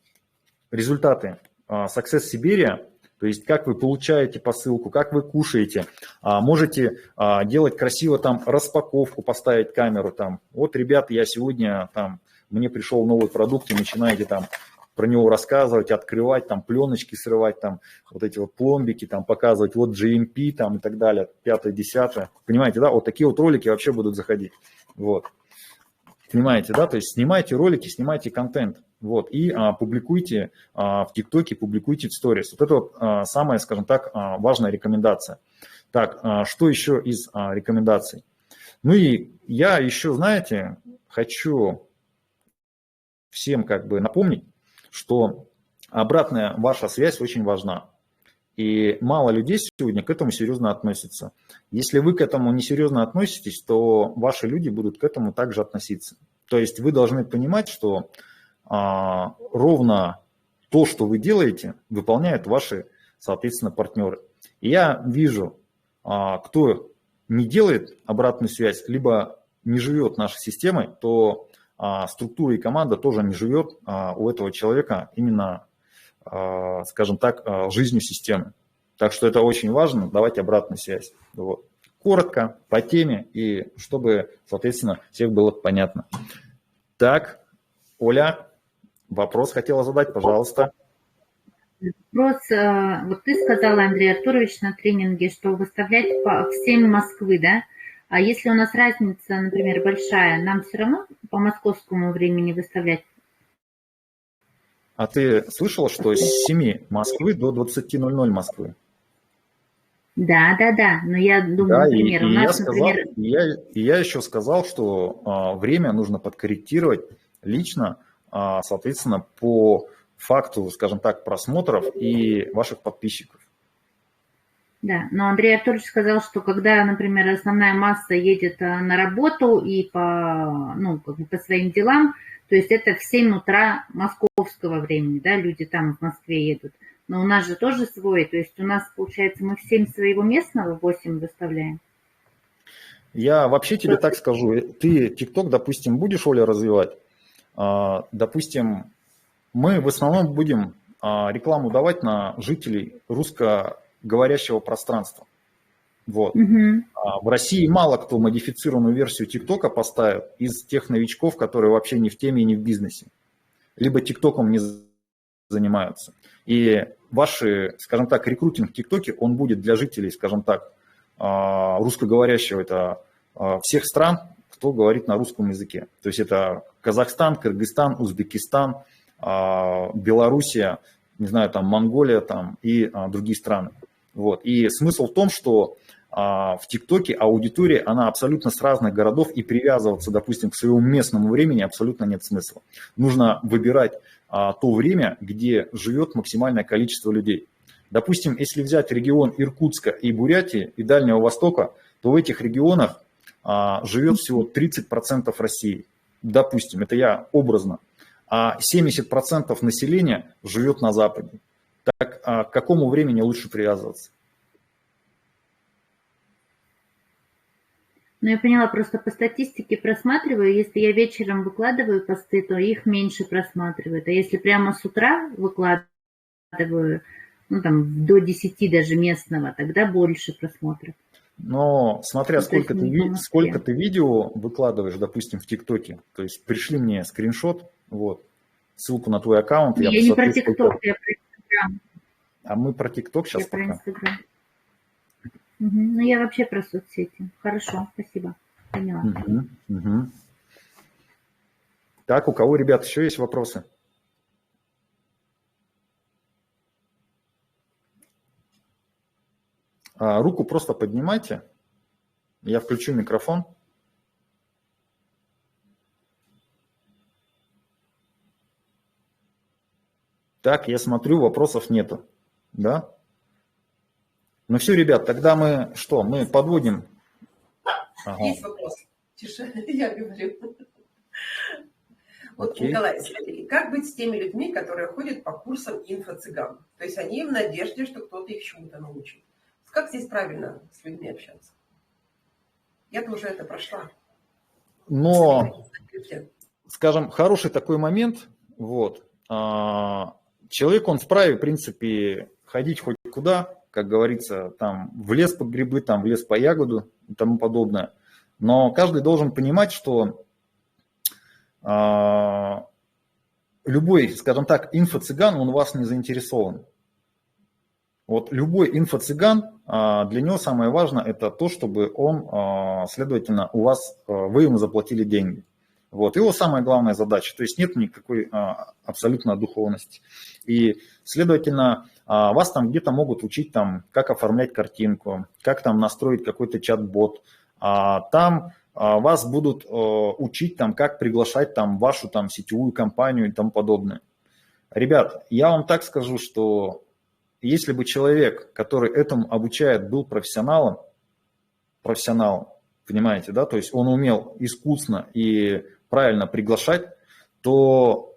результаты Success Siberia, то есть как вы получаете посылку, как вы кушаете. Можете делать красиво там распаковку, поставить камеру там. Вот, ребята, я сегодня там, мне пришел новый продукт, и начинаете там про него рассказывать, открывать, там пленочки срывать, там вот эти вот пломбики, там показывать, вот GMP там и так далее, 5-10. Понимаете, да, вот такие вот ролики вообще будут заходить. Вот. Понимаете, да, то есть снимайте ролики, снимайте контент, вот, и публикуйте в ТикТоке, публикуйте в сторис. Вот это вот самая, скажем так, важная рекомендация. Так, что еще из рекомендаций? Ну и я еще, знаете, хочу всем как бы напомнить, что обратная ваша связь очень важна. И мало людей сегодня к этому серьезно относятся. Если вы к этому несерьезно относитесь, то ваши люди будут к этому также относиться. То есть вы должны понимать, что ровно то, что вы делаете, выполняют ваши, соответственно, партнеры. И я вижу, кто не делает обратную связь, либо не живет нашей системой, то структура и команда тоже не живет у этого человека именно, скажем так, жизнью системы. Так что это очень важно, давать обратную связь. Вот. Коротко, по теме, и чтобы, соответственно, всех было понятно. Так, Оля, вопрос хотела задать, пожалуйста. Вопрос, вот ты сказала, Андрей Артурович, на тренинге, что выставлять в 7 Москвы, да? А если у нас разница, например, большая, нам все равно по московскому времени выставлять? А ты слышала, что с 7 Москвы до 20:00 Москвы? Да, но я думаю, Да, например, у нас, например... я еще сказал, что время нужно подкорректировать лично, соответственно, по факту, скажем так, просмотров и ваших подписчиков. Да, но Андрей Артурович сказал, что когда, например, основная масса едет на работу и по своим делам, то есть это в 7 утра московского времени, да, люди там в Москве едут. Но у нас же тоже свой, то есть у нас, получается, мы в 7 своего местного, в 8 выставляем. Я вообще тебе так скажу, ты ТикТок, допустим, будешь, Оля, развивать? Допустим, мы в основном будем рекламу давать на жителей русскоговорящего пространства. Вот. В России мало кто модифицированную версию ТикТока поставит из тех новичков, которые вообще не в теме и не в бизнесе. Либо ТикТоком не занимаются. И ваши, скажем так, рекрутинг в ТикТоке, он будет для жителей, скажем так, русскоговорящего, это всех стран, кто говорит на русском языке. То есть это Казахстан, Кыргызстан, Узбекистан, Белоруссия, не знаю, там Монголия там, и другие страны. Вот. И смысл в том, что в ТикТоке аудитория, она абсолютно с разных городов, и привязываться, допустим, к своему местному времени абсолютно нет смысла. Нужно выбирать то время, где живет максимальное количество людей. Допустим, если взять регион Иркутска и Бурятии и Дальнего Востока, то в этих регионах живет всего 30% России. Допустим, это я образно. А 70% населения живет на Западе. Так к какому времени лучше привязываться? Ну, я поняла, просто по статистике просматриваю, если я вечером выкладываю посты, то их меньше просматривают. А если прямо с утра выкладываю, ну, там, до 10 даже местного, тогда больше просмотров. Но смотря сколько ты видео выкладываешь, допустим, в ТикТоке, то есть пришли мне скриншот, вот, ссылку на твой аккаунт. Я не про ТикТок, я про Инстаграм. А мы про ТикТок сейчас пока. Я про Инстаграм. Ну, я вообще про соцсети. Хорошо, спасибо. Поняла. Так, у кого, ребят, еще есть вопросы? Руку просто поднимайте. Я включу микрофон. Так, я смотрю, вопросов нету. Да? Ну все, ребят, тогда мы что? Мы подводим. Есть вопрос. Тише, я говорю. Вот, Николай, смотри, как быть с теми людьми, которые ходят по курсам инфо-цыган? То есть они в надежде, что кто-то их чему-то научит. Как здесь правильно с людьми общаться? Я-то уже это прошла. Но, скажем, хороший такой момент. Вот. Человек, он вправе, в принципе, ходить хоть куда, как говорится, там в лес по грибы, там в лес по ягоду и тому подобное. Но каждый должен понимать, что любой, скажем так, инфо-цыган, он у вас не заинтересован. Вот любой инфо-цыган, для него самое важное это то, чтобы он, следовательно, вы ему заплатили деньги. Вот, его самая главная задача, то есть нет никакой абсолютно духовности. И, следовательно, вас там где-то могут учить, там, как оформлять картинку, как там настроить какой-то чат-бот. Там вас будут учить, там, как приглашать там, вашу там, сетевую компанию и тому подобное. Ребят, я вам так скажу, что если бы человек, который этому обучает, был профессионалом, понимаете, да, то есть он умел искусно и правильно приглашать, то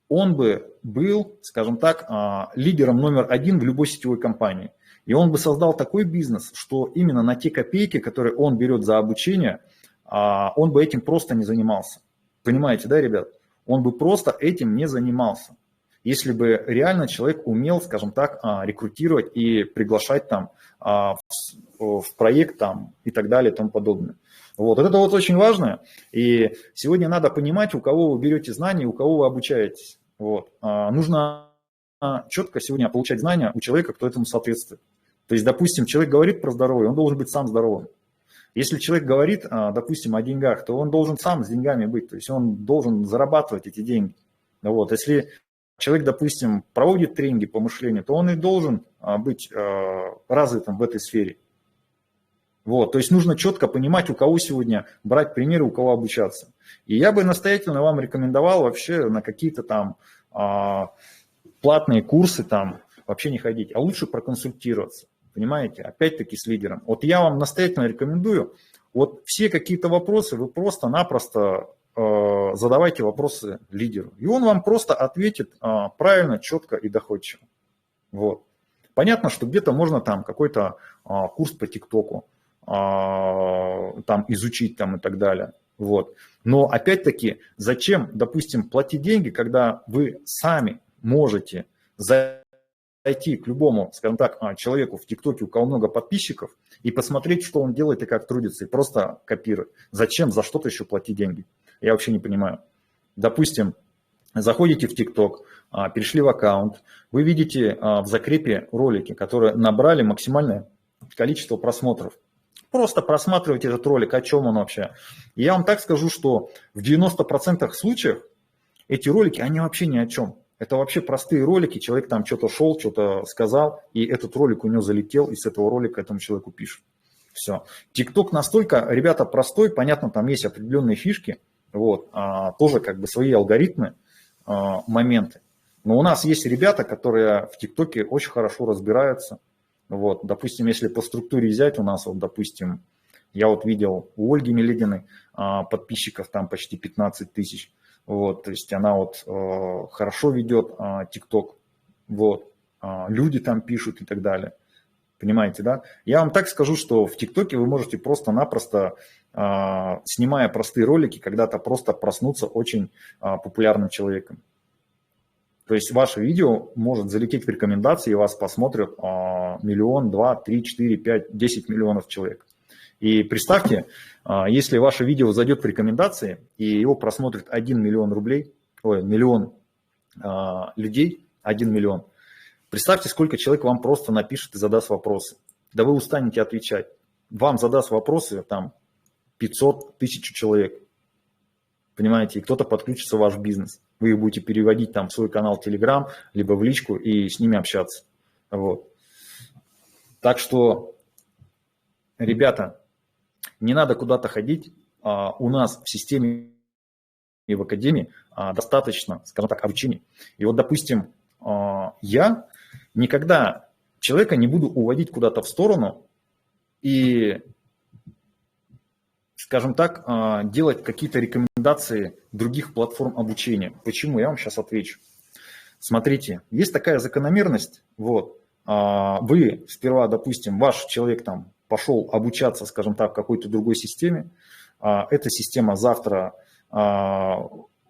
он бы был, скажем так, лидером номер один в любой сетевой компании. И он бы создал такой бизнес, что именно на те копейки, которые он берет за обучение, он бы этим просто не занимался. Понимаете, да, ребят? Он бы просто этим не занимался. Если бы реально человек умел, скажем так, рекрутировать и приглашать там в проект там, и так далее и тому подобное. Вот это вот очень важно. И сегодня надо понимать, у кого вы берете знания, у кого вы обучаетесь. Вот. Нужно четко сегодня получать знания у человека, кто этому соответствует. То есть, допустим, человек говорит про здоровье, он должен быть сам здоровым. Если человек говорит, допустим, о деньгах, то он должен сам с деньгами быть, то есть он должен зарабатывать эти деньги. Вот. Если человек, допустим, проводит тренинги по мышлению, то он и должен быть развитым в этой сфере. Вот, то есть нужно четко понимать, у кого сегодня брать примеры, у кого обучаться. И я бы настоятельно вам рекомендовал вообще на какие-то там платные курсы там вообще не ходить, а лучше проконсультироваться, понимаете, опять-таки с лидером. Вот я вам настоятельно рекомендую, вот все какие-то вопросы вы просто-напросто задавайте вопросы лидеру, и он вам просто ответит правильно, четко и доходчиво. Вот. Понятно, что где-то можно там какой-то курс по ТикТоку там изучить там и так далее. Вот. Но опять-таки, зачем, допустим, платить деньги, когда вы сами можете зайти к любому, скажем так, человеку в ТикТоке, у кого много подписчиков, и посмотреть, что он делает и как трудится, и просто копировать. Зачем за что-то еще платить деньги? Я вообще не понимаю. Допустим, заходите в ТикТок, перешли в аккаунт, вы видите в закрепе ролики, которые набрали максимальное количество просмотров. Просто просматривайте этот ролик, о чем он вообще. И я вам так скажу, что в 90% случаев эти ролики, они вообще ни о чем. Это вообще простые ролики, человек там что-то шел, что-то сказал, и этот ролик у него залетел, и с этого ролика этому человеку пишут. Все. ТикТок настолько, ребята, простой, понятно, там есть определенные фишки, вот, тоже как бы свои алгоритмы, моменты. Но у нас есть ребята, которые в ТикТоке очень хорошо разбираются. Вот, допустим, если по структуре взять, у нас, вот, допустим, я вот видел у Ольги Мелединой подписчиков там почти 15 тысяч. Вот, то есть она вот хорошо ведет ТикТок, вот, люди там пишут и так далее. Понимаете, да? Я вам так скажу, что в ТикТоке вы можете просто-напросто, снимая простые ролики, когда-то просто проснуться очень популярным человеком. То есть ваше видео может залететь в рекомендации, и вас посмотрят 1, 2, 3, 4, 5, 10 миллионов человек. И представьте, если ваше видео зайдет в рекомендации, и его просмотрит 1 миллион рублей, миллион людей, 1 миллион, представьте, сколько человек вам просто напишет и задаст вопросы. Да вы устанете отвечать. Вам задаст вопросы там 500, 1000 человек. Понимаете, и кто-то подключится в ваш бизнес. Вы их будете переводить там в свой канал Telegram, либо в личку и с ними общаться. Вот. Так что, ребята, не надо куда-то ходить. У нас в системе и в академии достаточно, скажем так, обучения. И вот, допустим, я никогда человека не буду уводить куда-то в сторону и, скажем так, делать какие-то рекомендации других платформ обучения. Почему? Я вам сейчас отвечу. Смотрите, есть такая закономерность. Вот, вы сперва, допустим, ваш человек там пошел обучаться, скажем так, в какой-то другой системе. Эта система завтра,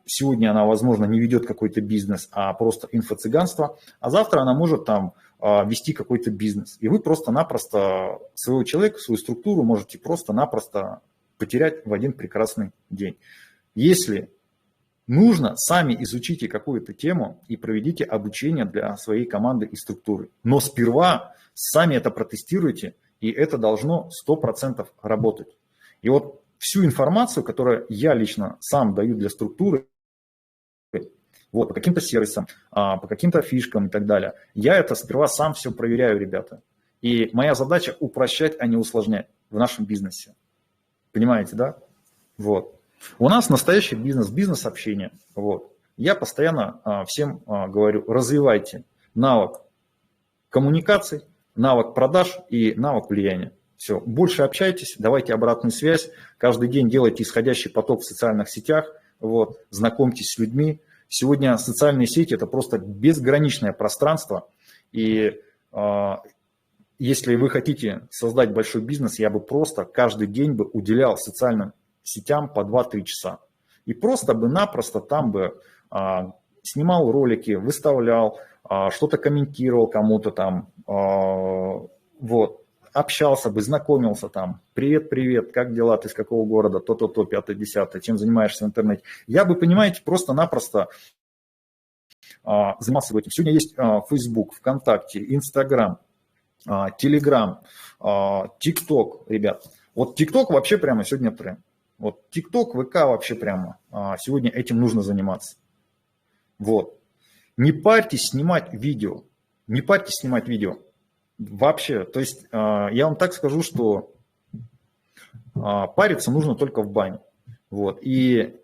сегодня она, возможно, не ведет какой-то бизнес, а просто инфо-цыганство, а завтра она может там вести какой-то бизнес. И вы просто-напросто своего человека, свою структуру можете просто-напросто потерять в один прекрасный день. Если Нужно, сами изучите какую-то тему и проведите обучение для своей команды и структуры. Но сперва сами это протестируйте, и это должно 100% работать. И вот всю информацию, которую я лично сам даю для структуры, вот, по каким-то сервисам, по каким-то фишкам и так далее, я это сперва сам все проверяю, ребята. И моя задача упрощать, а не усложнять в нашем бизнесе. Понимаете, да? Вот. У нас настоящий бизнес, бизнес-общение. Вот. Я постоянно всем говорю, развивайте навык коммуникаций, навык продаж и навык влияния. Все, больше общайтесь, давайте обратную связь, каждый день делайте исходящий поток в социальных сетях, вот, знакомьтесь с людьми. Сегодня социальные сети – это просто безграничное пространство, и если вы хотите создать большой бизнес, я бы просто каждый день бы уделял социальным сетям по 2-3 часа. И просто бы напросто там бы снимал ролики, выставлял, что-то комментировал кому-то там, вот, общался бы, знакомился там. Привет, привет, как дела, ты из какого города, то-то-то, 5-10, чем занимаешься в интернете. Я бы, понимаете, просто-напросто занимался этим. Сегодня есть Facebook, ВКонтакте, Инстаграм, Телеграм, ТикТок, ребят. Вот ТикТок вообще прямо сегодня тренд. Вот ТикТок, ВК вообще прямо сегодня этим нужно заниматься. Вот. Не парьтесь снимать видео. Не парьтесь снимать видео. Вообще. То есть я вам так скажу, что париться нужно только в бане. Вот. И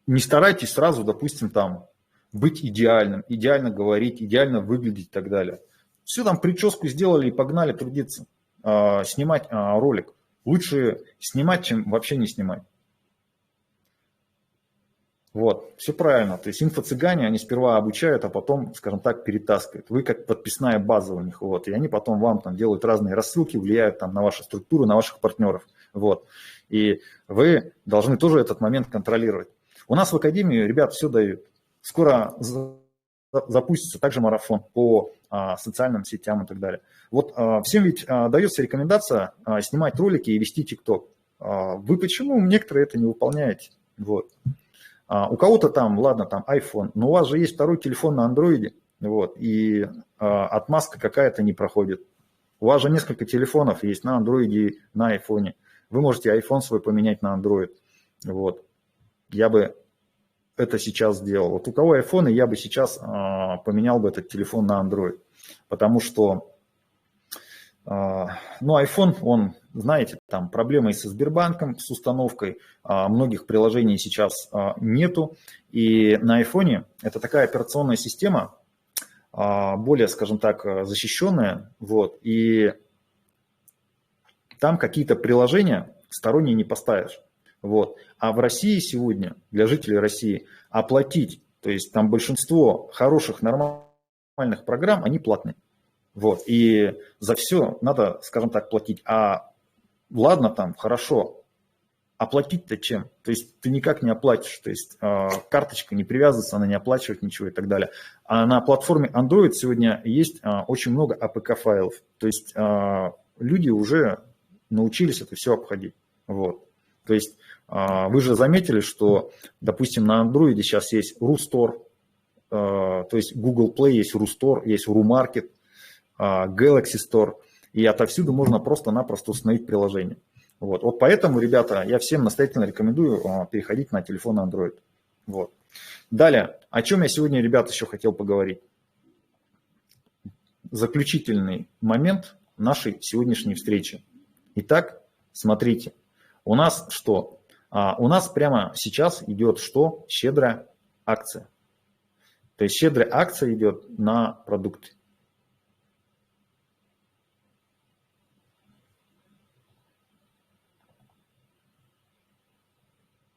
не старайтесь сразу, допустим, там быть идеальным, идеально говорить, идеально выглядеть и так далее. Все там прическу сделали и погнали трудиться, снимать ролик. Лучше снимать, чем вообще не снимать. Вот, все правильно. То есть инфо-цыгане, они сперва обучают, а потом, скажем так, перетаскивают. Вы как подписная база у них. Вот, и они потом вам там делают разные рассылки, влияют там на вашу структуру, на ваших партнеров. Вот. И вы должны тоже этот момент контролировать. У нас в Академии ребят все дают. Скоро запустится также марафон по социальным сетям и так далее. Вот всем ведь дается рекомендация снимать ролики и вести ТикТок. Вы почему некоторые это не выполняете? Вот. У кого-то там, ладно, там iPhone, но у вас же есть второй телефон на Android, вот, и отмазка какая-то не проходит. У вас же несколько телефонов есть на Android и на iPhone. Вы можете iPhone свой поменять на Android. Вот. Я бы это сейчас сделал. Вот у кого iPhone, я бы сейчас поменял бы этот телефон на Android. Потому что, ну, iPhone, он, знаете, там проблемы и со Сбербанком, с установкой, многих приложений сейчас нету. И на iPhone это такая операционная система, более, скажем так, защищенная. Вот, и там какие-то приложения сторонние не поставишь. Вот. А в России сегодня, для жителей России, оплатить, то есть там большинство хороших, нормальных программ, они платные. Вот. И за все надо, скажем так, платить. А ладно там, хорошо, оплатить-то чем? То есть ты никак не оплатишь, то есть карточка не привязывается, она не оплачивает ничего и так далее. А на платформе Android сегодня есть очень много APK-файлов. То есть люди уже научились это все обходить. Вот. То есть вы же заметили, что, допустим, на Android сейчас есть RuStore, то есть Google Play есть RuStore, есть RuMarket, Galaxy Store, и отовсюду можно просто-напросто установить приложение. Вот. Вот поэтому, ребята, я всем настоятельно рекомендую переходить на телефон Android. Вот. Далее, о чем я сегодня, ребята, еще хотел поговорить. Заключительный момент нашей сегодняшней встречи. Итак, смотрите, у нас что? У нас прямо сейчас идет что? Щедрая акция. То есть щедрая акция идет на продукты.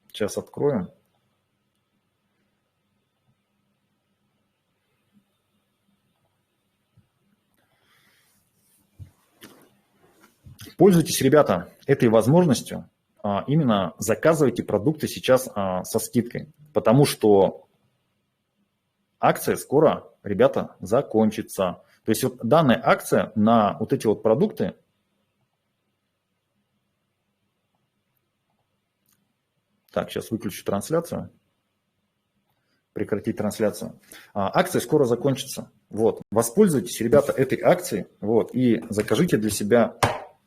Сейчас откроем. Пользуйтесь, ребята, этой возможностью. Именно заказывайте продукты сейчас со скидкой, потому что акция скоро, ребята, закончится. То есть вот данная акция на вот эти вот продукты, так, сейчас выключу трансляцию. прекратить трансляцию. Акция скоро закончится. Вот. Воспользуйтесь, ребята, этой акцией, вот, и закажите для себя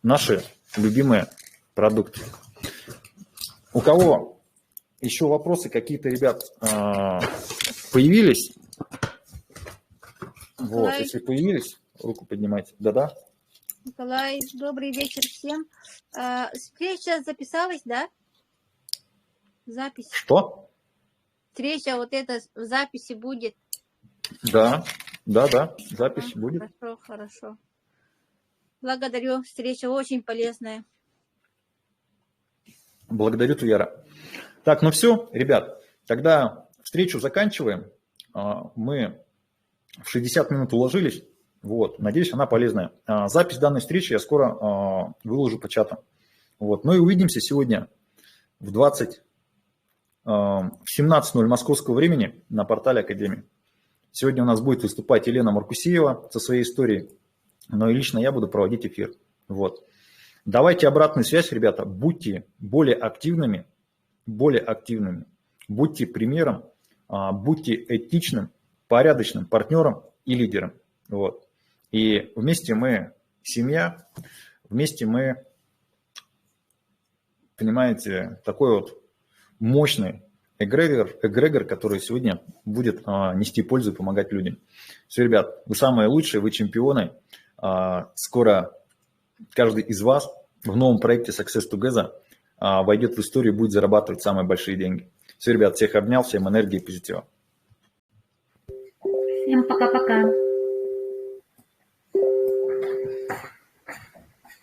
наши любимые продукты. У кого еще вопросы какие-то, ребят, появились? Вот, если появились, руку поднимайте. Да-да. Николай, добрый вечер всем. Встреча записалась, да? Запись. Что? Встреча вот эта в записи будет. Да, запись будет. Хорошо, хорошо. Благодарю, встреча очень полезная. Благодарю, Туяра. Так, ну все, ребят, тогда встречу заканчиваем. Мы в 60 минут уложились. Вот, надеюсь, она полезная. Запись данной встречи я скоро выложу по чату. Вот, ну и увидимся сегодня в 17:00 московского времени на портале Академии. Сегодня у нас будет выступать Елена Маркусеева со своей историей, но и лично я буду проводить эфир. Вот. Давайте обратную связь, ребята, будьте более активными, будьте примером, будьте этичным, порядочным партнером и лидером. Вот. И вместе мы семья, вместе мы, понимаете, такой вот мощный эгрегор, который сегодня будет нести пользу и помогать людям. Все, ребят, вы самые лучшие, вы чемпионы. Скоро каждый из вас в новом проекте Success Together войдет в историю и будет зарабатывать самые большие деньги. Все, ребят, всех обнял, всем энергии и позитива. Всем пока-пока.